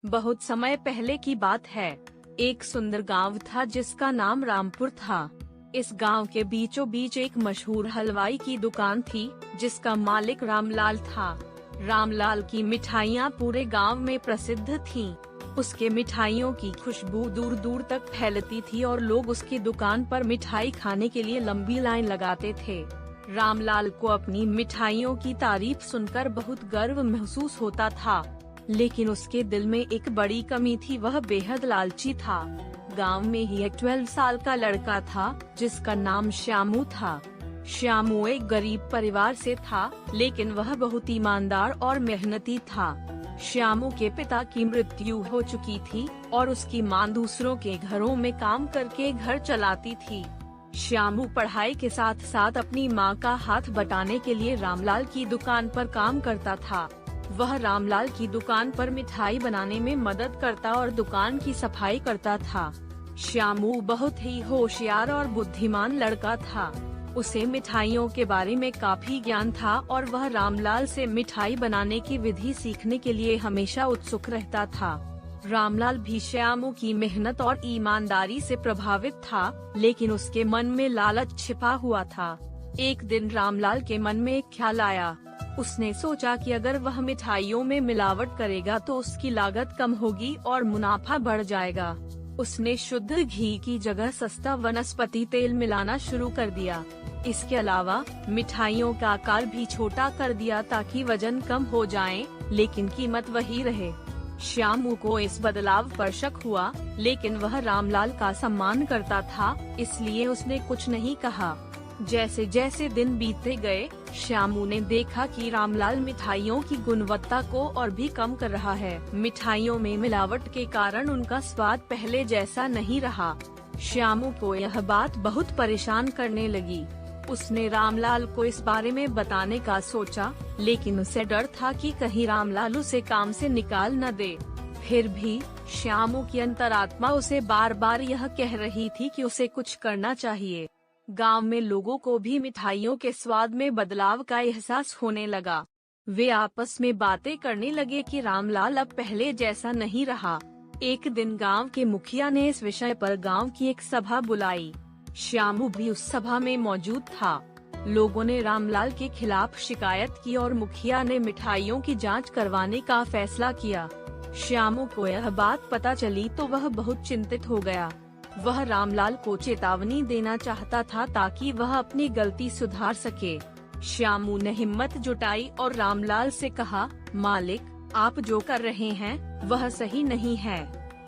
बहुत समय पहले की बात है। एक सुंदर गांव था जिसका नाम रामपुर था। इस गांव के बीचों बीच एक मशहूर हलवाई की दुकान थी जिसका मालिक रामलाल था। रामलाल की मिठाइयाँ पूरे गांव में प्रसिद्ध थीं। उसके मिठाइयों की खुशबू दूर दूर तक फैलती थी और लोग उसकी दुकान पर मिठाई खाने के लिए लंबी लाइन लगाते थे। रामलाल को अपनी मिठाइयों की तारीफ सुनकर बहुत गर्व महसूस होता था, लेकिन उसके दिल में एक बड़ी कमी थी, वह बेहद लालची था। गांव में ही एक 12 साल का लड़का था जिसका नाम श्यामू था। श्यामू एक गरीब परिवार से था, लेकिन वह बहुत ईमानदार और मेहनती था। श्यामू के पिता की मृत्यु हो चुकी थी और उसकी मां दूसरों के घरों में काम करके घर चलाती थी। श्यामू पढ़ाई के साथ साथ अपनी मां का हाथ बटाने के लिए रामलाल की दुकान पर काम करता था। वह रामलाल की दुकान पर मिठाई बनाने में मदद करता और दुकान की सफाई करता था। श्यामू बहुत ही होशियार और बुद्धिमान लड़का था। उसे मिठाइयों के बारे में काफी ज्ञान था और वह रामलाल से मिठाई बनाने की विधि सीखने के लिए हमेशा उत्सुक रहता था। रामलाल भी श्यामू की मेहनत और ईमानदारी से प्रभावित था, लेकिन उसके मन में लालच छिपा हुआ था। एक दिन रामलाल के मन में एक ख्याल आया। उसने सोचा कि अगर वह मिठाइयों में मिलावट करेगा तो उसकी लागत कम होगी और मुनाफा बढ़ जाएगा। उसने शुद्ध घी की जगह सस्ता वनस्पति तेल मिलाना शुरू कर दिया। इसके अलावा मिठाइयों का आकार भी छोटा कर दिया ताकि वजन कम हो जाए, लेकिन कीमत वही रहे। श्यामू को इस बदलाव पर शक हुआ, लेकिन वह रामलाल का सम्मान करता था, इसलिए उसने कुछ नहीं कहा। जैसे जैसे दिन बीतते गए, श्यामू ने देखा कि रामलाल मिठाइयों की गुणवत्ता को और भी कम कर रहा है। मिठाइयों में मिलावट के कारण उनका स्वाद पहले जैसा नहीं रहा। श्यामू को यह बात बहुत परेशान करने लगी। उसने रामलाल को इस बारे में बताने का सोचा, लेकिन उसे डर था कि कहीं रामलाल उसे काम से निकाल न दे। फिर भी श्यामू की अंतरात्मा उसे बार बार यह कह रही थी कि उसे कुछ करना चाहिए। गांव में लोगों को भी मिठाइयों के स्वाद में बदलाव का एहसास होने लगा। वे आपस में बातें करने लगे कि रामलाल अब पहले जैसा नहीं रहा। एक दिन गांव के मुखिया ने इस विषय पर गांव की एक सभा बुलाई। श्यामू भी उस सभा में मौजूद था। लोगों ने रामलाल के खिलाफ शिकायत की और मुखिया ने मिठाइयों की जांच करवाने का फैसला किया। श्यामू को यह बात पता चली तो वह बहुत चिंतित हो गया। वह रामलाल को चेतावनी देना चाहता था ताकि वह अपनी गलती सुधार सके। श्यामू ने हिम्मत जुटाई और रामलाल से कहा, मालिक, आप जो कर रहे हैं वह सही नहीं है।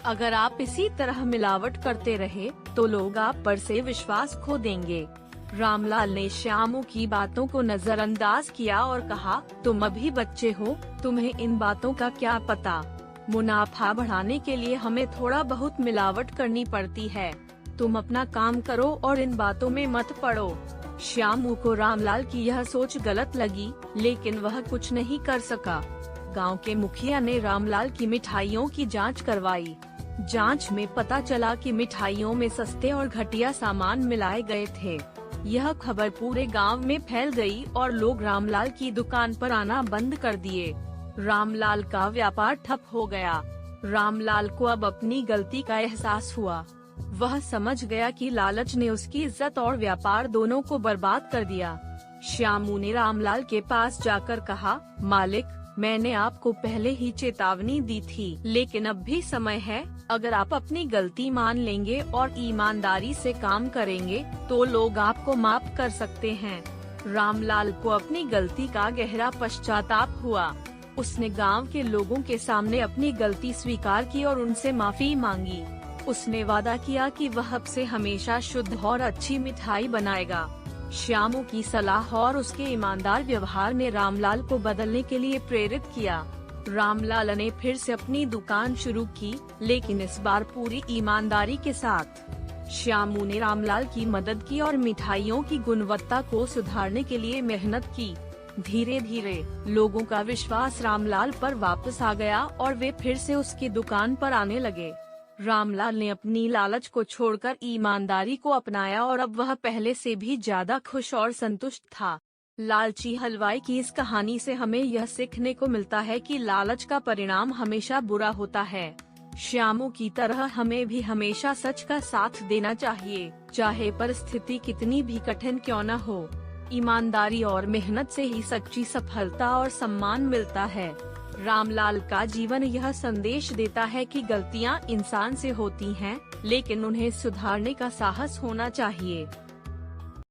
अगर आप इसी तरह मिलावट करते रहे तो लोग आप पर से विश्वास खो देंगे। रामलाल ने श्यामू की बातों को नजरअंदाज किया और कहा, तुम अभी बच्चे हो, तुम्हें इन बातों का क्या पता। मुनाफा बढ़ाने के लिए हमें थोड़ा बहुत मिलावट करनी पड़ती है। तुम अपना काम करो और इन बातों में मत पड़ो। श्यामू को रामलाल की यह सोच गलत लगी, लेकिन वह कुछ नहीं कर सका। गांव के मुखिया ने रामलाल की मिठाइयों की जांच करवाई। जांच में पता चला कि मिठाइयों में सस्ते और घटिया सामान मिलाए गए थे। यह खबर पूरे गांव में फैल गई और लोग रामलाल की दुकान पर आना बंद कर दिए। रामलाल का व्यापार ठप हो गया। रामलाल को अब अपनी गलती का एहसास हुआ। वह समझ गया कि लालच ने उसकी इज्जत और व्यापार दोनों को बर्बाद कर दिया। श्यामू ने रामलाल के पास जाकर कहा, मालिक, मैंने आपको पहले ही चेतावनी दी थी, लेकिन अब भी समय है। अगर आप अपनी गलती मान लेंगे और ईमानदारी से काम करेंगे तो लोग आपको माफ कर सकते हैं। रामलाल को अपनी गलती का गहरा पश्चाताप हुआ। उसने गांव के लोगों के सामने अपनी गलती स्वीकार की और उनसे माफी मांगी। उसने वादा किया कि वह अब से हमेशा शुद्ध और अच्छी मिठाई बनाएगा। श्यामू की सलाह और उसके ईमानदार व्यवहार ने रामलाल को बदलने के लिए प्रेरित किया। रामलाल ने फिर से अपनी दुकान शुरू की, लेकिन इस बार पूरी ईमानदारी के साथ। श्यामू ने रामलाल की मदद की और मिठाइयों की गुणवत्ता को सुधारने के लिए मेहनत की। धीरे धीरे लोगों का विश्वास रामलाल पर वापस आ गया और वे फिर से उसकी दुकान पर आने लगे। रामलाल ने अपनी लालच को छोड़कर ईमानदारी को अपनाया और अब वह पहले से भी ज्यादा खुश और संतुष्ट था। लालची हलवाई की इस कहानी से हमें यह सीखने को मिलता है कि लालच का परिणाम हमेशा बुरा होता है। श्यामू की तरह हमें भी हमेशा सच का साथ देना चाहिए, चाहे परिस्थिति कितनी भी कठिन क्यों न हो। ईमानदारी और मेहनत से ही सच्ची सफलता और सम्मान मिलता है। रामलाल का जीवन यह संदेश देता है कि गलतियां इंसान से होती हैं, लेकिन उन्हें सुधारने का साहस होना चाहिए।